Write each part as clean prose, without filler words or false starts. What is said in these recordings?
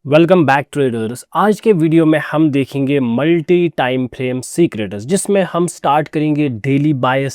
Welcome back traders. आज के video में हम देखेंगे मल्टी टाइम फ्रेम सीक्रेट्स, जिसमें हम स्टार्ट करेंगे डेली बायस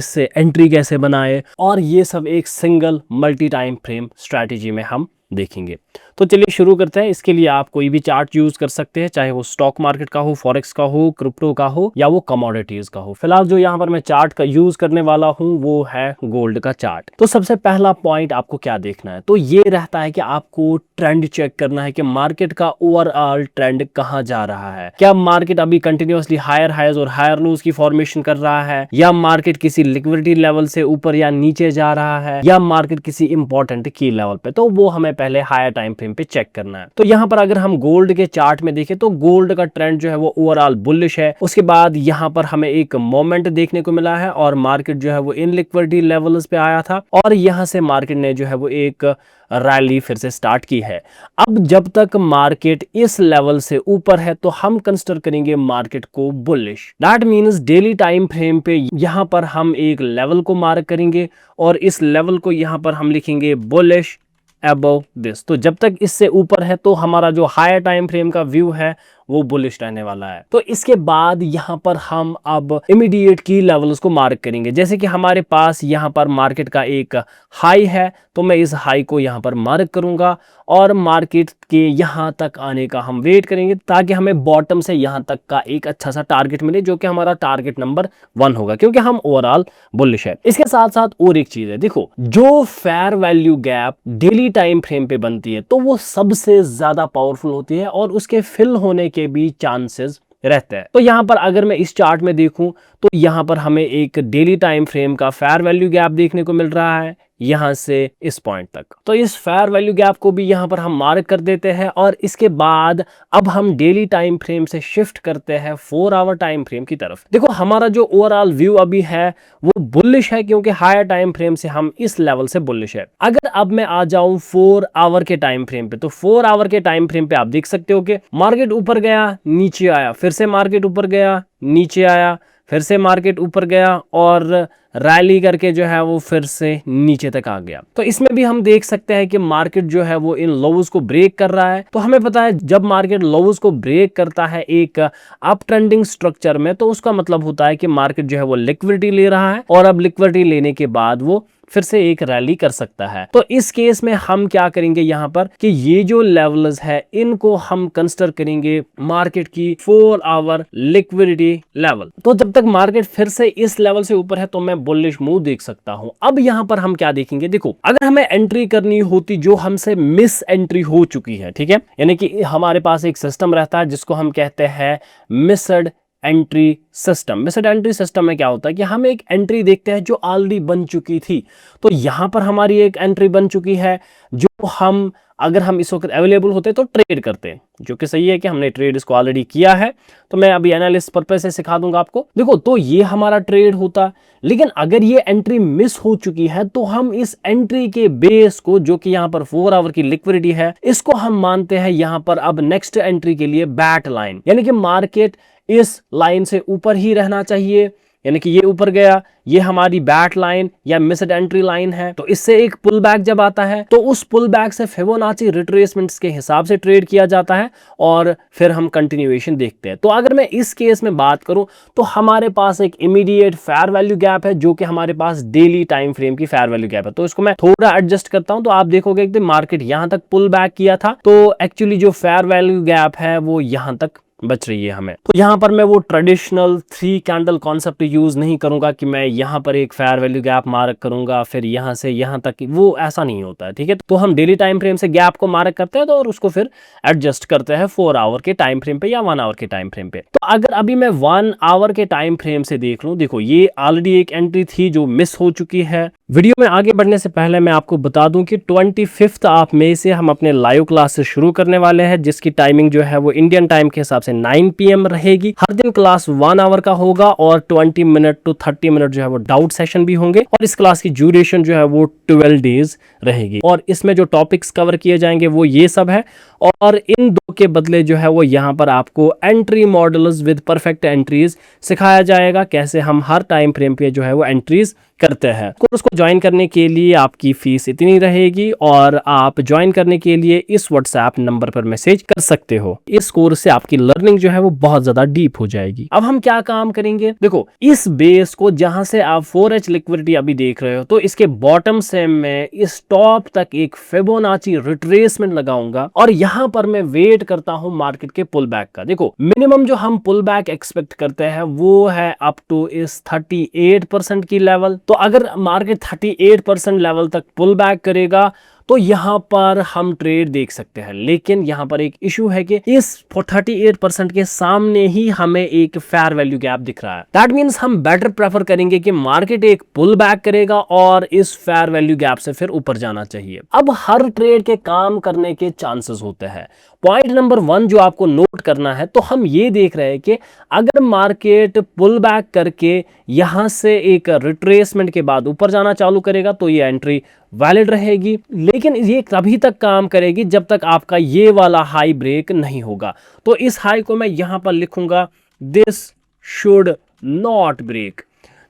से एंट्री कैसे बनाए, और ये सब एक single multi time frame strategy में हम देखेंगे। तो चलिए शुरू करते हैं। इसके लिए आप कोई भी चार्ट यूज कर सकते हैं, चाहे वो स्टॉक मार्केट का हो, फॉरेक्स का हो, क्रिप्टो का हो, या वो कमोडिटीज का हो। फिलहाल जो यहाँ पर मैं चार्ट का यूज करने वाला हूँ वो है गोल्ड का चार्ट। तो सबसे पहला पॉइंट आपको क्या देखना है, तो ये रहता है कि आपको ट्रेंड चेक करना है कि मार्केट का ओवरऑल ट्रेंड कहाँ जा रहा है। क्या मार्केट अभी कंटिन्यूअसली हायर हाइज और हायर लोज की फॉर्मेशन कर रहा है, या मार्केट किसी लिक्विडिटी लेवल से ऊपर या नीचे जा रहा है, या मार्केट किसी इंपॉर्टेंट की लेवल पे। तो वो हमें पहले हायर टाइम फ्रेम पे चेक करना है। तो यहाँ पर अगर हम गोल्ड के चार्ट में देखें तो गोल्ड का ट्रेंड जो है वो ओवरऑल बुलिश है। उसके बाद यहाँ पर हमें एक मोमेंट देखने को मिला है और मार्केट जो है वो इन लिक्विडिटी लेवल्स पे आया था, और यहाँ से मार्केट ने जो है वो एक रैली फिर से स्टार्ट की है। अब जब तक मार्केट इस लेवल से ऊपर है तो हम कंसीडर करेंगे मार्केट को bullish. That means daily time frame पे यहाँ पर हम एक लेवल को मार्क करेंगे और इस लेवल को यहाँ पर हम लिखेंगे बुलिश अबव दिस। तो जब तक इससे ऊपर है तो हमारा जो हायर टाइम फ्रेम का व्यू है वो बुलिश रहने वाला है। तो इसके बाद यहाँ पर हम अब इमीडिएट की लेवल्स को मार्क करेंगे। जैसे कि हमारे पास यहाँ पर मार्केट का एक हाई है, तो मैं इस हाई को यहाँ पर मार्क करूंगा और मार्केट के यहाँ तक आने का हम वेट करेंगे, ताकि हमें बॉटम से यहाँ तक का एक अच्छा सा टारगेट मिले, जो कि हमारा टारगेट नंबर 1 होगा, क्योंकि हम ओवरऑल बुलिश है। इसके साथ साथ और एक चीज है, देखो जो fair value gap daily time frame पे बनती है तो वो सबसे ज्यादा पावरफुल होती है और उसके फिल होने के भी चांसेस रहते हैं। तो यहां पर अगर मैं इस चार्ट में देखूं तो यहां पर हमें एक डेली टाइम फ्रेम का फेयर वैल्यू गैप देखने को मिल रहा है यहां से इस पॉइंट तक। तो इस फेयर वैल्यू गैप को भी यहां पर हम मार्क कर देते हैं, और इसके बाद अब हम डेली टाइम फ्रेम से शिफ्ट करते हैं 4 आवर टाइम फ्रेम की तरफ। देखो हमारा जो ओवरऑल व्यू अभी है वो बुलिश है, क्योंकि हायर टाइम फ्रेम से हम इस लेवल से बुलिश है। अगर अब मैं आ जाऊं 4 आवर के टाइम फ्रेम पे, तो 4 आवर के टाइम फ्रेम पे आप देख सकते हो कि मार्केट ऊपर गया, नीचे आया, फिर से मार्केट ऊपर गया, नीचे आया, फिर से मार्केट ऊपर गया, और रैली करके जो है वो फिर से नीचे तक आ गया। तो इसमें भी हम देख सकते हैं कि मार्केट जो है वो इन लोव्स को ब्रेक कर रहा है। तो हमें पता है जब मार्केट लोव्स को ब्रेक करता है एक अप ट्रेंडिंग स्ट्रक्चर में, तो उसका मतलब होता है कि मार्केट जो है वो लिक्विडिटी ले रहा है, और अब लिक्विडिटी लेने के बाद वो फिर से एक रैली कर सकता है। तो इस केस में हम क्या करेंगे यहाँ पर कि ये जो लेवल्स है इनको हम कंसीडर करेंगे मार्केट की 4 आवर लिक्विडिटी लेवल। तो जब तक मार्केट फिर से इस लेवल से ऊपर है तो मैं बुलिश मूव देख सकता हूं। अब यहाँ पर हम क्या देखेंगे, देखो अगर हमें एंट्री करनी होती जो हमसे मिस एंट्री हो चुकी है, ठीक है, यानी कि हमारे पास एक सिस्टम रहता है जिसको हम कहते हैं missed entry system. Missed entry system में क्या होता है कि हम एक एंट्री देखते हैं जो ऑलरेडी बन चुकी थी। तो यहां पर हमारी एक एंट्री बन चुकी है जो हम अगर हम इस वक्त अवेलेबल होते तो ट्रेड करते हैं, जो कि सही है कि हमने ट्रेड इसको ऑलरेडी किया है। तो मैं अभी एनालिस्ट पर्पस से सिखा दूंगा आपको। देखो तो ये हमारा ट्रेड होता, लेकिन अगर ये एंट्री मिस हो चुकी है तो हम इस एंट्री के बेस को, जो कि यहाँ पर 4 आवर की लिक्विडिटी है, इसको हम मानते हैं यहाँ पर अब नेक्स्ट एंट्री के लिए बैट लाइन, यानी कि मार्केट इस लाइन से ऊपर ही रहना चाहिए। यानी कि ये ऊपर गया, ये हमारी बैट लाइन या मिस्ड एंट्री लाइन है। तो इससे एक पुल बैक जब आता है तो उस पुल बैक से फिबोनाची रिट्रेसमेंट्स के हिसाब से ट्रेड किया जाता है, और फिर हम कंटिन्यूएशन देखते हैं। तो अगर मैं इस केस में बात करूं तो हमारे पास एक इमीडिएट फेयर वैल्यू गैप है, जो कि हमारे पास डेली टाइम फ्रेम की फेयर वैल्यू गैप है। तो इसको मैं थोड़ा एडजस्ट करता हूं, तो आप देखोगे कि मार्केट यहां तक पुल बैक किया था, तो एक्चुअली जो फेयर वैल्यू गैप है वो यहां तक बच रही है हमें। तो यहां पर मैं वो ट्रेडिशनल 3 कैंडल कॉन्सेप्ट यूज नहीं करूंगा कि मैं यहां पर एक फेयर वैल्यू गैप मार्क करूंगा फिर यहां से यहां तक, वो ऐसा नहीं होता है, ठीक है। तो हम डेली टाइम फ्रेम से गैप को मार्क करते हैं तो और उसको फिर एडजस्ट करते हैं 4 आवर के टाइम फ्रेम पे या 1 आवर के टाइम फ्रेम पे। तो अगर अभी मैं 1 आवर के टाइम फ्रेम से देख लूं, देखो ये ऑलरेडी एक एंट्री थी जो मिस हो चुकी है। वीडियो में आगे बढ़ने से पहले मैं आपको बता दूं कि 25 ऑफ मई से हम अपने लाइव क्लास से शुरू करने वाले हैं, जिसकी टाइमिंग जो है वो इंडियन टाइम के हिसाब से 9 PM रहेगी। हर दिन क्लास 1 आवर का होगा और 20 मिनट टू 30 मिनट जो है वो डाउट सेशन भी होंगे, और इस क्लास की ड्यूरेशन जो है वो 12 डेज रहेगी। और इसमें जो टॉपिक्स कवर किए जाएंगे वो ये सब है, और इन दो के बदले जो है वो यहाँ पर आपको entry models with perfect entries सिखाया जाएगा, कैसे हम हर टाइम फ्रेम पे जो है वो एंट्रीज करते हैं। कोर्स को ज्वाइन करने के लिए आपकी फीस इतनी रहेगी और आप ज्वाइन करने के लिए इस व्हाट्सएप नंबर पर मैसेज कर सकते हो। इस कोर्स से आपकी लर्निंग जो है वो बहुत ज्यादा डीप हो जाएगी। अब हम क्या काम करेंगे, देखो इस बेस को जहां से आप 4H लिक्विडिटी अभी देख रहे हो, तो इसके बॉटम से मैं इस टॉप तक एक फिबोनाची रिट्रेसमेंट लगाऊंगा और यहां पर मैं वेट करता हूं मार्केट के पुल बैक का। देखो मिनिमम जो हम पुल बैक एक्सपेक्ट करते हैं वो है अप टू इस 38% की लेवल। तो अगर मार्केट 38% लेवल तक पुल बैक करेगा तो यहां पर हम ट्रेड देख सकते हैं, लेकिन यहां पर एक इशू है कि इस 38% के सामने ही हमें एक फेयर वैल्यू गैप दिख रहा है। दैट मींस हम बेटर प्रेफर करेंगे कि मार्केट एक पुल बैक करेगा और इस फेयर वैल्यू गैप से फिर ऊपर जाना चाहिए। अब हर ट्रेड के काम करने के चांसेस होते हैं। पॉइंट नंबर 1 जो आपको नोट करना है, तो हम ये देख रहे हैं कि अगर मार्केट पुल बैक करके यहां से एक रिट्रेसमेंट के बाद ऊपर जाना चालू करेगा तो ये एंट्री वैलिड रहेगी, लेकिन ये तभी तक काम करेगी जब तक आपका ये वाला हाई ब्रेक नहीं होगा। तो इस हाई को मैं यहां पर लिखूंगा दिस शुड नॉट ब्रेक।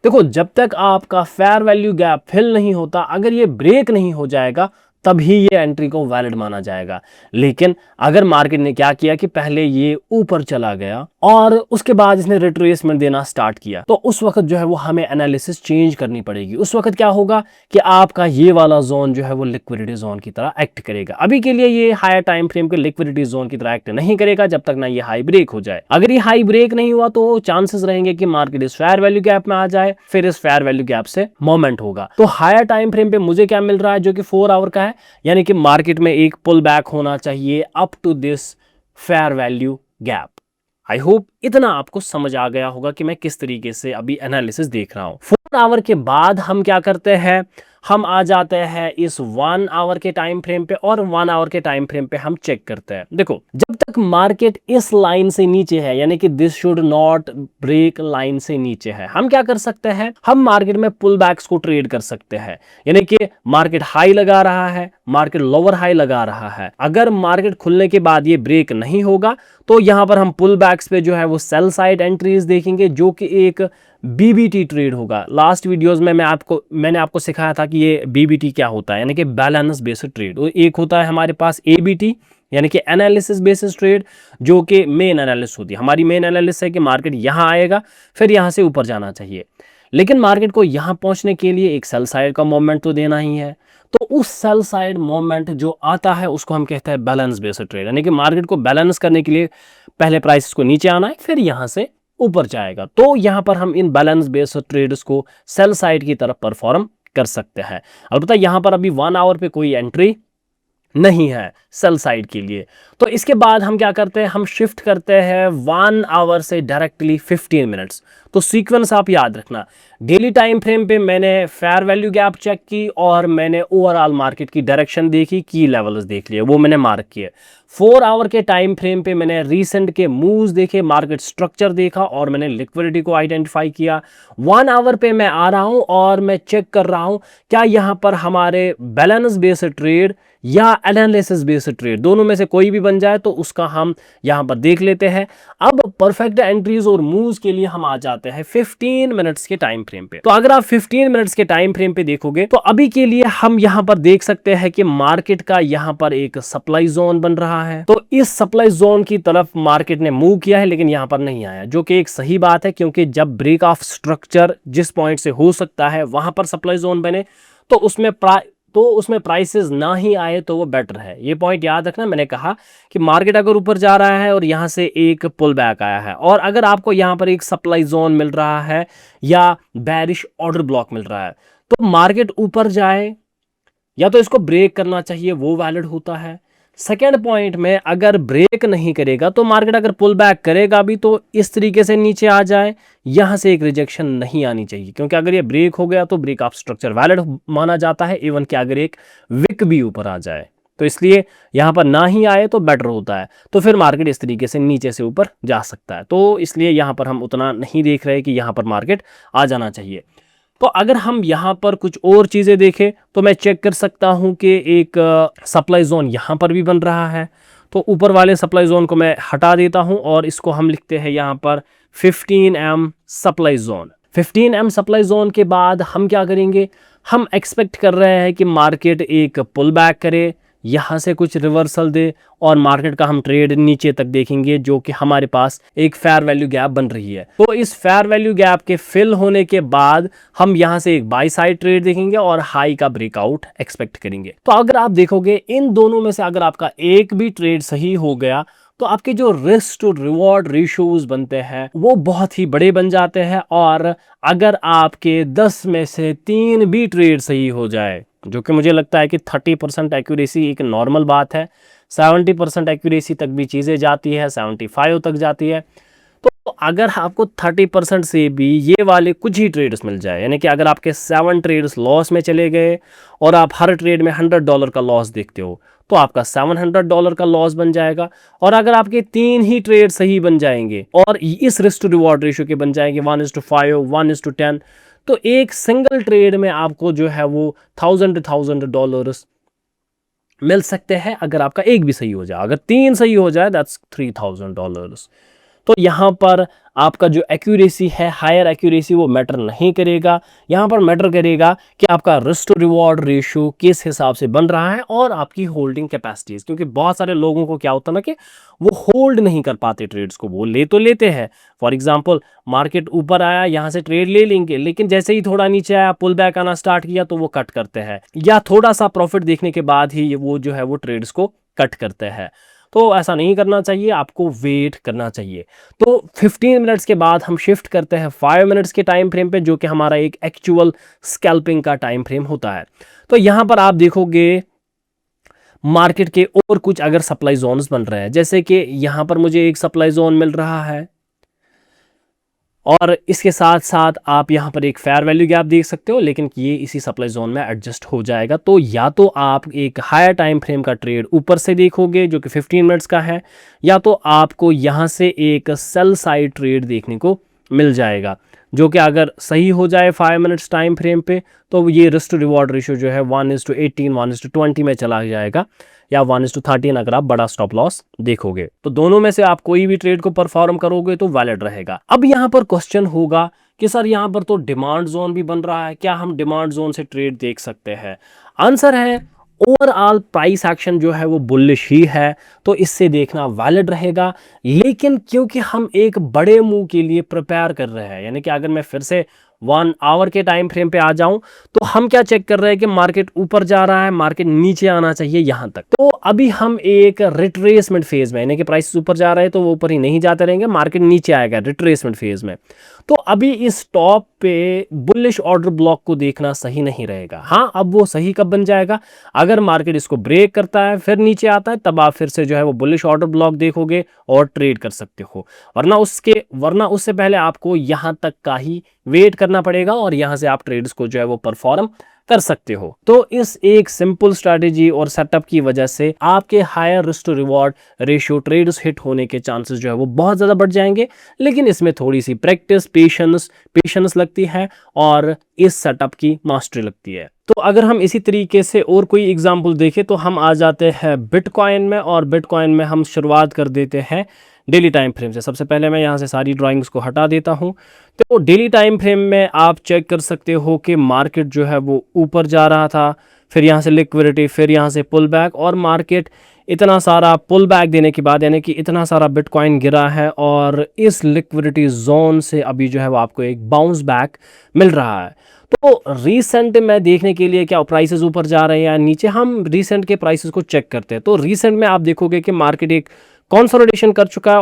देखो जब तक आपका फेयर वैल्यू गैप फिल नहीं होता, अगर ये ब्रेक नहीं हो जाएगा तभी ये एंट्री को वैलिड माना जाएगा। लेकिन अगर मार्केट ने क्या किया कि पहले ये ऊपर चला गया और उसके बाद इसने रिट्रेसमेंट देना स्टार्ट किया, तो उस वक्त जो है वो हमें एनालिसिस चेंज करनी पड़ेगी। उस वक्त क्या होगा कि आपका ये वाला जोन जो है वो लिक्विडिटी जोन की तरह एक्ट करेगा। अभी के लिए ये हायर टाइम फ्रेम के लिक्विडिटी जोन की तरह एक्ट नहीं करेगा जब तक ना ये हाई ब्रेक हो जाए। अगर ये हाई ब्रेक नहीं हुआ तो चांसेस रहेंगे कि मार्केट इस फेयर वैल्यू गैप में आ जाए, फिर इस फेयर वैल्यू गैप से मोमेंट होगा। तो हायर टाइम फ्रेम पे मुझे क्या मिल रहा है जो कि 4 आवर का है, यानी कि मार्केट में एक पुल बैक होना चाहिए up to this fair value gap. I hope इतना आपको समझ आ गया होगा कि मैं किस तरीके से अभी एनालिसिस देख रहा हूं। 4 आवर के बाद हम क्या करते हैं, हम आ जाते हैं इस 1 आवर के टाइम फ्रेम पे और 1 आवर के टाइम फ्रेम पे हम चेक करते हैं। देखो जब तक मार्केट इस लाइन से नीचे है, यानी कि this should not break line से नीचे है, हम क्या कर सकते हैं, हम मार्केट में पुल बैक्स को ट्रेड कर सकते हैं। यानी कि मार्केट हाई लगा रहा है, मार्केट लोअर हाई लगा रहा है, अगर मार्केट खुलने के बाद ये ब्रेक नहीं होगा तो यहां पर हम पुल बैक्स पे जो है वो सेल साइड एंट्रीज देखेंगे जो कि एक बीबीटी ट्रेड होगा। लास्ट वीडियोस में मैंने आपको सिखाया था कि ये बीबीटी क्या होता है, यानी कि बैलेंस बेस्ड ट्रेड। एक होता है हमारे पास एबीटी यानी कि एनालिसिस बेसिस ट्रेड, जो कि मेन एनालिसिस होती है। हमारी मेन एनालिसिस है कि मार्केट यहां आएगा फिर यहां से ऊपर जाना चाहिए, लेकिन मार्केट को यहां पहुंचने के लिए एक सेल साइड का मोमेंट तो देना ही है। तो उस सेल साइड मोमेंट जो आता है उसको हम कहते हैं बैलेंस बेस्ड ट्रेड, यानी कि मार्केट को बैलेंस करने के लिए पहले प्राइसेस को नीचे आना है फिर यहां से ऊपर जाएगा। तो यहां पर हम इन बैलेंस बेस्ड ट्रेड्स को सेल साइड की तरफ परफॉर्म कर सकते हैं। अलबत्ता यहां पर अभी 1 आवर पे कोई एंट्री नहीं है सेल साइड के लिए। तो इसके बाद हम क्या करते हैं, हम शिफ्ट करते हैं 1 आवर से डायरेक्टली 15 मिनट्स। तो सीक्वेंस आप याद रखना, डेली टाइम फ्रेम पे मैंने फेयर वैल्यू गैप चेक की और मैंने ओवरऑल मार्केट की डायरेक्शन देखी, की लेवल्स देख लिए, वो मैंने मार्क किए। 4 आवर के टाइम फ्रेम पे मैंने रीसेंट के मूव्स देखे, मार्केट स्ट्रक्चर देखा और मैंने लिक्विडिटी को आइडेंटिफाई किया। 1 आवर पे मैं आ रहा हूं और मैं चेक कर रहा हूं क्या यहां पर हमारे बैलेंस बेस्ड ट्रेड या एनालिसिस बेस्ड ट्रेड दोनों में से कोई भी बन जाए तो उसका हम यहां पर देख लेते हैं। अब परफेक्ट एंट्रीज और मूव्स के लिए हम आ जाते हैं 15 मिनट्स के टाइम फ्रेम पे। तो अगर आप 15 मिनट्स के टाइम फ्रेम पे देखोगे तो अभी के लिए हम यहां पर देख सकते हैं कि मार्केट का यहां पर एक सप्लाई जोन बन रहा है। तो इस सप्लाई जोन की तरफ मार्केट ने मूव किया है लेकिन यहां पर नहीं आया, जो कि एक सही बात है, क्योंकि जब ब्रेक ऑफ स्ट्रक्चर जिस पॉइंट से हो सकता है वहां पर सप्लाई जोन बने तो उसमें प्राइसेस ना ही आए तो वो बेटर है। ये पॉइंट याद रखना, मैंने कहा कि मार्केट अगर ऊपर जा रहा है और यहां से एक पुल बैक आया है और अगर आपको यहां पर एक सप्लाई जोन मिल रहा है या बेरिश ऑर्डर ब्लॉक मिल रहा है तो मार्केट ऊपर जाए या तो इसको ब्रेक करना चाहिए, वो वैलिड होता है। सेकेंड पॉइंट में अगर ब्रेक नहीं करेगा तो मार्केट अगर पुल बैक करेगा भी तो इस तरीके से नीचे आ जाए, यहां से एक रिजेक्शन नहीं आनी चाहिए, क्योंकि अगर ये ब्रेक हो गया तो ब्रेक ऑफ स्ट्रक्चर वैलिड माना जाता है, इवन कि अगर एक विक भी ऊपर आ जाए। तो इसलिए यहां पर ना ही आए तो बेटर होता है, तो फिर मार्केट इस तरीके से नीचे से ऊपर जा सकता है। तो इसलिए यहां पर हम उतना नहीं देख रहे कि यहां पर मार्केट आ जाना चाहिए। तो अगर हम यहां पर कुछ और चीजें देखें तो मैं चेक कर सकता हूं कि एक सप्लाई जोन यहां पर भी बन रहा है। तो ऊपर वाले सप्लाई जोन को मैं हटा देता हूं और इसको हम लिखते हैं यहां पर 15M supply zone. 15M supply zone के बाद हम क्या करेंगे, हम एक्सपेक्ट कर रहे हैं कि मार्केट एक पुल बैक करे, यहाँ से कुछ रिवर्सल दे और मार्केट का हम ट्रेड नीचे तक देखेंगे, जो कि हमारे पास एक फेयर वैल्यू गैप बन रही है। तो इस फेयर वैल्यू गैप के फिल होने के बाद हम यहाँ से एक बाई साइड ट्रेड देखेंगे और हाई का ब्रेकआउट एक्सपेक्ट करेंगे। तो अगर आप देखोगे इन दोनों में से अगर आपका एक भी ट्रेड सही हो गया तो आपके जो रिस्क टू रिवॉर्ड रेशियोज बनते हैं वो बहुत ही बड़े बन जाते हैं। और अगर आपके 10 में से 3 भी ट्रेड सही हो जाए, जो कि मुझे लगता है कि 30% एक्यूरेसी एक नॉर्मल बात है, 70% एक्यूरेसी तक भी चीज़ें जाती है, 75 तक जाती है। तो अगर आपको 30% से भी ये वाले कुछ ही ट्रेड्स मिल जाए, यानी कि अगर आपके 7 ट्रेड्स लॉस में चले गए और आप हर ट्रेड में $100 का लॉस देखते हो, तो आपका $700 का लॉस बन जाएगा। और अगर आपके 3 ही ट्रेड सही बन जाएंगे और इस रिस्क टू रिवॉर्ड रेशियो के बन जाएंगे 1:5, 1:10, तो एक सिंगल ट्रेड में आपको जो है वो $1,000 मिल सकते हैं अगर आपका एक भी सही हो जाए। अगर 3 सही हो जाए दैट्स $3,000। तो यहाँ पर आपका जो एक्यूरेसी है, हायर एक्यूरेसी, वो मैटर नहीं करेगा। यहाँ पर मैटर करेगा कि आपका रिस्क टू रिवॉर्ड रेशियो किस हिसाब से बन रहा है और आपकी होल्डिंग कैपेसिटीज। क्योंकि बहुत सारे लोगों को क्या होता है ना कि वो होल्ड नहीं कर पाते ट्रेड्स को, वो ले तो लेते हैं। फॉर एग्जांपल मार्केट ऊपर आया, यहाँ से ट्रेड ले लेंगे, लेकिन जैसे ही थोड़ा नीचे आया, पुल बैक आना स्टार्ट किया तो वो कट करते हैं, या थोड़ा सा प्रॉफिट देखने के बाद ही वो जो है वो ट्रेड्स को कट करते हैं। तो ऐसा नहीं करना चाहिए, आपको वेट करना चाहिए। तो 15 मिनट्स के बाद हम शिफ्ट करते हैं 5 मिनट्स के टाइम फ्रेम पे, जो कि हमारा एक एक्चुअल स्कैल्पिंग का टाइम फ्रेम होता है। तो यहाँ पर आप देखोगे मार्केट के और कुछ अगर सप्लाई जोन्स बन रहे हैं, जैसे कि यहाँ पर मुझे एक सप्लाई जोन मिल रहा है और इसके साथ साथ आप यहाँ पर एक फेयर वैल्यू गैप देख सकते हो, लेकिन ये इसी सप्लाई जोन में एडजस्ट हो जाएगा। तो या तो आप एक हायर टाइम फ्रेम का ट्रेड ऊपर से देखोगे जो कि 15 मिनट्स का है, या तो आपको यहाँ से एक सेल साइड ट्रेड देखने को मिल जाएगा, जो कि अगर सही हो जाए 5 मिनट्स टाइम फ्रेम पे, तो ये रिस्क टू रिवॉर्ड रेशियो जो है 1:18, 1:20 में चला जाएगा, या 1:13 अगर आप बड़ा स्टॉप लॉस देखोगे। तो दोनों में से आप कोई भी ट्रेड को परफॉर्म करोगे तो वैलिड रहेगा। अब यहाँ पर क्वेश्चन होगा कि सर यहाँ पर तो डिमांड जोन भी बन रहा है, क्या हम डिमांड जोन से ट्रेड देख सकते हैं? आंसर है ओवरऑल प्राइस एक्शन जो है वो बुलिश ही है, तो इससे देखना वैलिड रहेगा। लेकिन क्योंकि हम एक बड़े मूव के लिए प्रिपेयर कर रहे हैं, यानी कि अगर मैं फिर से 1 आवर के टाइम फ्रेम पे आ जाऊं, तो हम क्या चेक कर रहे हैं कि मार्केट ऊपर जा रहा है, मार्केट नीचे आना चाहिए यहां तक। तो अभी हम एक रिट्रेसमेंट फेज में, यानी कि प्राइस ऊपर जा रहे हैं तो वो ऊपर ही नहीं जाते रहेंगे, मार्केट नीचे आएगा रिट्रेसमेंट फेज में। तो अभी इस टॉप पे बुलिश ऑर्डर ब्लॉक को देखना सही नहीं रहेगा। हाँ, अब वो सही कब बन जाएगा? अगर मार्केट इसको ब्रेक करता है फिर नीचे आता है, तब आप फिर से जो है वो बुलिश ऑर्डर ब्लॉक देखोगे और ट्रेड कर सकते हो। वरना उससे पहले आपको यहां तक का ही वेट करना पड़ेगा और यहां से आप ट्रेड्स को जो है वो परफॉर्म कर सकते हो। तो इस एक सिंपल स्ट्रैटेजी और सेटअप की वजह से आपके higher risk to reward ratio trades hit होने के चांसेस जो है वो बहुत ज़्यादा बढ़ जाएंगे। लेकिन इसमें थोड़ी सी प्रैक्टिस, पेशेंस लगती है और इस सेटअप की मास्टरी लगती है। तो अगर हम इसी तरीके से और कोई एग्जांपल देखें तो हम आ जाते हैं बिटकॉइन में, और बिटकॉइन में हम शुरुआत कर देते हैं डेली टाइम फ्रेम से। सबसे पहले मैं यहाँ से सारी ड्राइंग्स को हटा देता हूँ। तो डेली टाइम फ्रेम में आप चेक कर सकते हो कि मार्केट जो है वो ऊपर जा रहा था, फिर यहाँ से लिक्विडिटी, फिर यहाँ से पुल बैक, और मार्केट इतना सारा पुल बैक देने के बाद, यानी कि इतना सारा बिटकॉइन गिरा है, और इस लिक्विडिटी जोन से अभी जो है वो आपको एक बाउंस बैक मिल रहा है। तो रीसेंट में देखने के लिए क्या प्राइसेस ऊपर जा रहे हैं या नीचे, हम रीसेंट के प्राइसेस को चेक करते हैं। तो रीसेंट में आप देखोगे कि मार्केट एक कंसोलिडेशन कर चुका है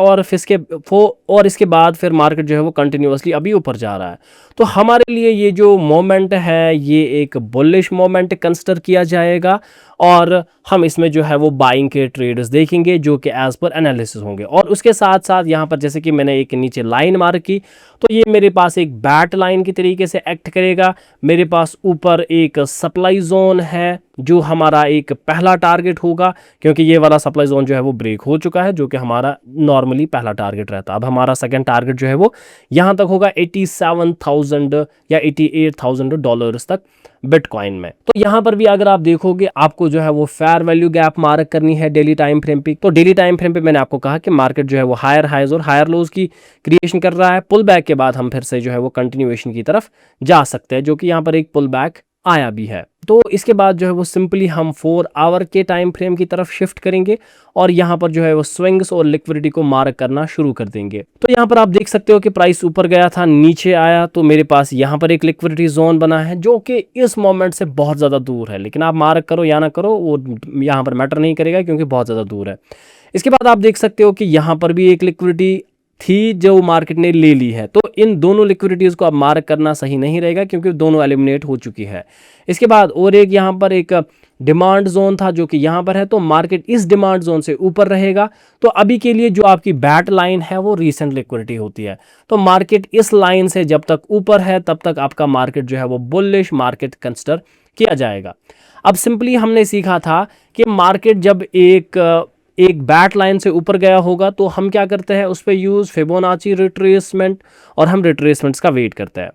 और इसके बाद फिर मार्केट जो है वो कंटिन्यूअसली अभी ऊपर जा रहा है। तो हमारे लिए ये जो मोमेंट है ये एक बुलिश मोमेंट कंसिडर किया जाएगा, और हम इसमें जो है वो बाइंग के ट्रेड्स देखेंगे जो कि एज पर एनालिसिस होंगे। और उसके साथ साथ यहाँ पर जैसे कि मैंने एक नीचे लाइन मार्क की, तो ये मेरे पास एक बैट लाइन की तरीके से एक्ट करेगा। मेरे पास ऊपर एक सप्लाई जोन है जो हमारा एक पहला टारगेट होगा, क्योंकि ये वाला सप्लाई जोन जो है वो ब्रेक हो चुका है, जो कि हमारा नॉर्मली पहला टारगेट रहता है। अब हमारा सेकंड टारगेट जो है वो यहाँ तक होगा 87,000 या $88,000 तक बिटकॉइन में। तो यहाँ पर भी अगर आप देखोगे आपको जो है वो फेयर वैल्यू गैप मार्क करनी है डेली टाइम फ्रेम पे। तो डेली टाइम फ्रेम पे मैंने आपको कहा कि मार्केट जो है वो हायर हाइज और हायर लोज की क्रिएशन कर रहा है। पुल बैक के बाद हम फिर से जो है वो कंटिन्यूएशन की तरफ जा सकते हैं, जो कि यहाँ पर एक पुल बैक आया भी है। तो इसके बाद जो है वो सिंपली हम 4 आवर के टाइम फ्रेम की तरफ शिफ्ट करेंगे और यहाँ पर जो है वो स्विंग्स और लिक्विडिटी को मार्क करना शुरू कर देंगे। तो यहाँ पर आप देख सकते हो कि प्राइस ऊपर गया था, नीचे आया, तो मेरे पास यहाँ पर एक लिक्विडिटी जोन बना है जो कि इस मोमेंट से बहुत ज़्यादा दूर है। लेकिन आप मार्क करो या ना करो वो यहाँ पर मैटर नहीं करेगा क्योंकि बहुत ज़्यादा दूर है। इसके बाद आप देख सकते हो कि यहाँ पर भी एक लिक्विडिटी थी जो मार्केट ने ले ली है। तो इन दोनों लिक्विडिटीज़ को अब मार्क करना सही नहीं रहेगा क्योंकि दोनों एलिमिनेट हो चुकी है। इसके बाद और एक यहाँ पर एक डिमांड जोन था जो कि यहाँ पर है, तो मार्केट इस डिमांड जोन से ऊपर रहेगा। तो अभी के लिए जो आपकी बैट लाइन है वो रीसेंट लिक्विडिटी होती है। तो मार्केट इस लाइन से जब तक ऊपर है तब तक आपका मार्केट जो है वो बुलिश मार्केट कंसिडर किया जाएगा। अब सिंपली हमने सीखा था कि मार्केट जब एक बैट लाइन से ऊपर गया होगा तो हम क्या करते हैं, उस पर यूज़ फिबोनाची रिट्रेसमेंट, और हम रिट्रेसमेंट्स का वेट करते हैं।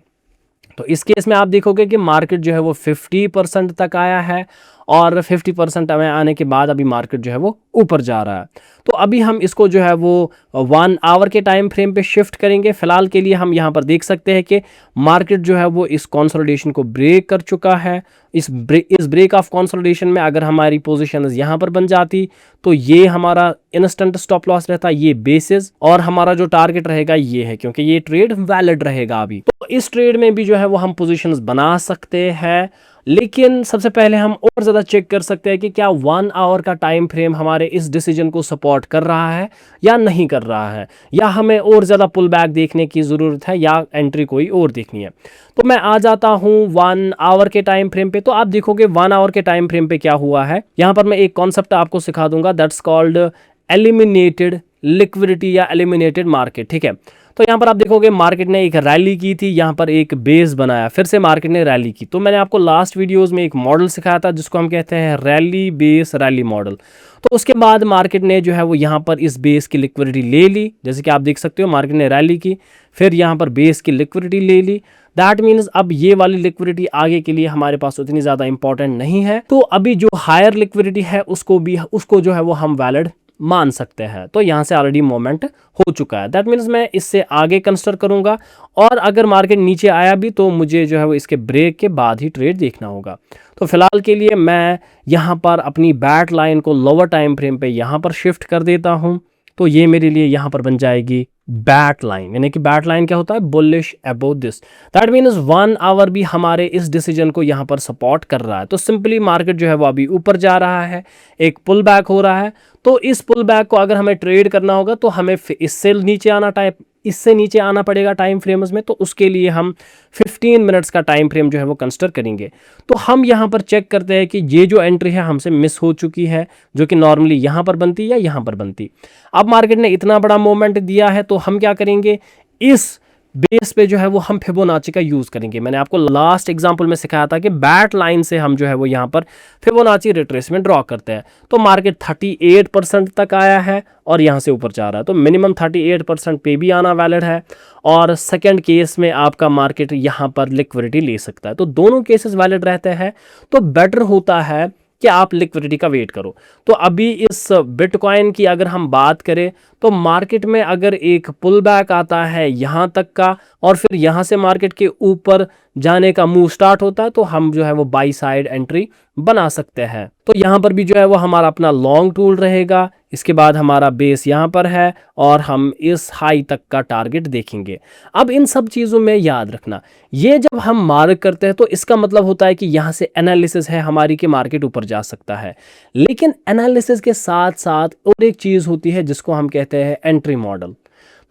तो इस केस में आप देखोगे कि मार्केट जो है वो 50% तक आया है और 50% में आने के बाद अभी मार्केट जो है वो ऊपर जा रहा है। तो अभी हम इसको जो है वो 1 आवर के टाइम फ्रेम पे शिफ्ट करेंगे। फिलहाल के लिए हम यहाँ पर देख सकते हैं कि मार्केट जो है वो इस कंसोलिडेशन को ब्रेक कर चुका है। इस ब्रेक ऑफ कंसोलिडेशन में अगर हमारी पोजीशन यहाँ पर बन जाती तो ये हमारा इंस्टेंट स्टॉप लॉस रहता, ये बेसिस, और हमारा जो टारगेट रहेगा ये है क्योंकि ये ट्रेड वैलिड रहेगा अभी। तो इस ट्रेड में भी जो है वो हम पोजीशंस बना सकते हैं, लेकिन सबसे पहले हम और ज़्यादा चेक कर सकते हैं कि क्या 1 आवर का टाइम फ्रेम हमारे इस डिसीजन को सपोर्ट कर रहा है या नहीं कर रहा है, या हमें और ज़्यादा पुल बैक देखने की ज़रूरत है या एंट्री कोई और देखनी है। तो मैं आ जाता हूँ 1 आवर के टाइम फ्रेम पे। तो आप देखोगे 1 आवर के टाइम फ्रेम पे क्या हुआ है। यहाँ पर मैं एक कॉन्सेप्ट आपको सिखा दूंगा, दैट्स कॉल्ड एलिमिनेटेड लिक्विडिटी या एलिमिनेटेड मार्केट। ठीक है, तो यहाँ पर आप देखोगे मार्केट ने एक रैली की थी, यहाँ पर एक बेस बनाया, फिर से मार्केट ने रैली की। तो मैंने आपको लास्ट वीडियोस में एक मॉडल सिखाया था जिसको हम कहते हैं रैली बेस रैली मॉडल। तो उसके बाद मार्केट ने जो है वो यहाँ पर इस बेस की लिक्विडिटी ले ली, जैसे कि आप देख सकते हो मार्केट ने रैली की, फिर यहाँ पर बेस की लिक्विडिटी ले ली। दैट मीन्स अब ये वाली लिक्विडिटी आगे के लिए हमारे पास उतनी ज़्यादा इंपॉर्टेंट नहीं है। तो अभी जो हायर लिक्विडिटी है उसको जो है वो हम वैलिड मान सकते हैं। तो यहाँ से ऑलरेडी मोमेंट हो चुका है, दैट मीन्स मैं इससे आगे कंसिडर करूँगा। और अगर मार्केट नीचे आया भी तो मुझे जो है वो इसके ब्रेक के बाद ही ट्रेड देखना होगा। तो फिलहाल के लिए मैं यहाँ पर अपनी बैट लाइन को लोअर टाइम फ्रेम पे यहाँ पर शिफ्ट कर देता हूँ। तो ये मेरे लिए यहाँ पर बन जाएगी बैट लाइन, यानी कि बैट लाइन क्या होता है, bullish above this. That means 1 hour भी हमारे इस डिसीजन को यहाँ पर सपोर्ट कर रहा है। तो सिंपली मार्केट जो है वो अभी ऊपर जा रहा है, एक पुल बैक हो रहा है। तो इस पुल बैक को अगर हमें ट्रेड करना होगा तो हमें इससे नीचे आना पड़ेगा टाइम फ्रेम्स में। तो उसके लिए हम 15 मिनट्स का टाइम फ्रेम जो है वो कंसिडर करेंगे। तो हम यहाँ पर चेक करते हैं कि ये जो एंट्री है हमसे मिस हो चुकी है, जो कि नॉर्मली यहाँ पर बनती या यहाँ पर बनती। अब मार्केट ने इतना बड़ा मोमेंट दिया है तो हम क्या करेंगे, इस बेस पे जो है वो हम फिबोनाची का यूज़ करेंगे। मैंने आपको लास्ट एग्जांपल में सिखाया था कि बैट लाइन से हम जो है वो यहाँ पर फिबोनाची रिट्रेसमेंट ड्रॉ करते हैं। तो मार्केट 38% तक आया है और यहाँ से ऊपर जा रहा है, तो मिनिमम 38% पे भी आना वैलिड है। और सेकंड केस में आपका मार्केट यहाँ पर लिक्विडिटी ले सकता है। तो दोनों केसेस वैलिड रहते हैं। तो बेटर होता है कि आप लिक्विडिटी का वेट करो। तो अभी इस बिटकॉइन की अगर हम बात करें तो मार्केट में अगर एक पुल बैक आता है यहाँ तक का और फिर यहाँ से मार्केट के ऊपर जाने का मूव स्टार्ट होता है तो हम जो है वो बाई साइड एंट्री बना सकते हैं। तो यहाँ पर भी जो है वो हमारा अपना लॉन्ग टूल रहेगा। इसके बाद हमारा बेस यहाँ पर है और हम इस हाई तक का टारगेट देखेंगे। अब इन सब चीज़ों में याद रखना, ये जब हम मार्क करते हैं तो इसका मतलब होता है कि यहाँ से एनालिसिस है हमारी कि मार्केट ऊपर जा सकता है। लेकिन एनालिसिस के साथ साथ और एक चीज़ होती है जिसको हम कहते हैं एंट्री मॉडल।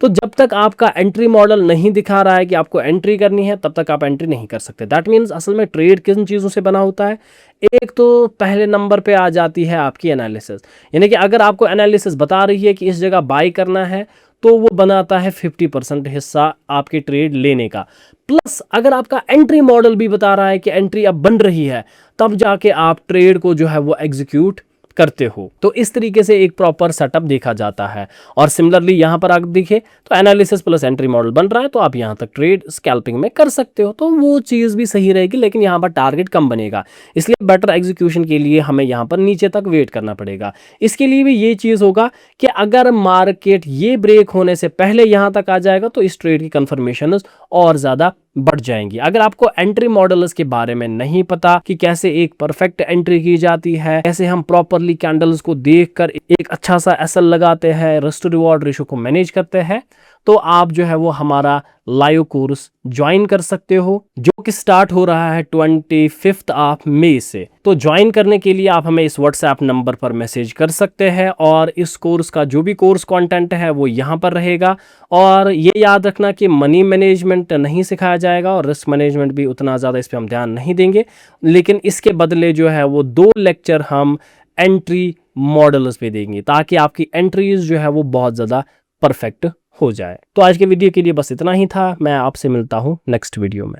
तो जब तक आपका एंट्री मॉडल नहीं दिखा रहा है कि आपको एंट्री करनी है तब तक आप एंट्री नहीं कर सकते। दैट मीन्स असल में ट्रेड किन चीज़ों से बना होता है, एक तो पहले नंबर पे आ जाती है आपकी एनालिसिस, यानी कि अगर आपको एनालिसिस बता रही है कि इस जगह बाई करना है तो वो बनाता है 50% हिस्सा आपके ट्रेड लेने का। प्लस अगर आपका एंट्री मॉडल भी बता रहा है कि एंट्री अब बन रही है तब जाके आप ट्रेड को जो है वो एग्जीक्यूट करते हो। तो इस तरीके से एक प्रॉपर सेटअप देखा जाता है। और सिमिलरली यहाँ पर आप देखें तो एनालिसिस प्लस एंट्री मॉडल बन रहा है, तो आप यहाँ तक ट्रेड स्कैल्पिंग में कर सकते हो, तो वो चीज़ भी सही रहेगी, लेकिन यहाँ पर टारगेट कम बनेगा। इसलिए बेटर एग्जीक्यूशन के लिए हमें यहाँ पर नीचे तक वेट करना पड़ेगा। इसके लिए भी ये चीज़ होगा कि अगर मार्केट ये ब्रेक होने से पहले यहाँ तक आ जाएगा तो इस ट्रेड की कंफर्मेशन और ज़्यादा बढ़ जाएंगी। अगर आपको एंट्री मॉडल्स के बारे में नहीं पता कि कैसे एक परफेक्ट एंट्री की जाती है, कैसे हम प्रॉपरली कैंडल्स को देखकर एक अच्छा सा एसएल लगाते हैं, रिस्क टू रिवॉर्ड रेशो को मैनेज करते हैं, तो आप जो है वो हमारा लाइव कोर्स ज्वाइन कर सकते हो, जो कि स्टार्ट हो रहा है 25 मई से। तो ज्वाइन करने के लिए आप हमें इस व्हाट्सएप नंबर पर मैसेज कर सकते हैं, और इस कोर्स का जो भी कोर्स कंटेंट है वो यहाँ पर रहेगा। और ये याद रखना कि मनी मैनेजमेंट नहीं सिखाया जाएगा और रिस्क मैनेजमेंट भी उतना ज़्यादा इस पर हम ध्यान नहीं देंगे, लेकिन इसके बदले जो है वो 2 लेक्चर हम एंट्री मॉडल्स पे देंगे, ताकि आपकी एंट्रीज जो है वो बहुत ज़्यादा परफेक्ट हो जाए। तो आज के वीडियो के लिए बस इतना ही था। मैं आपसे मिलता हूँ नेक्स्ट वीडियो में।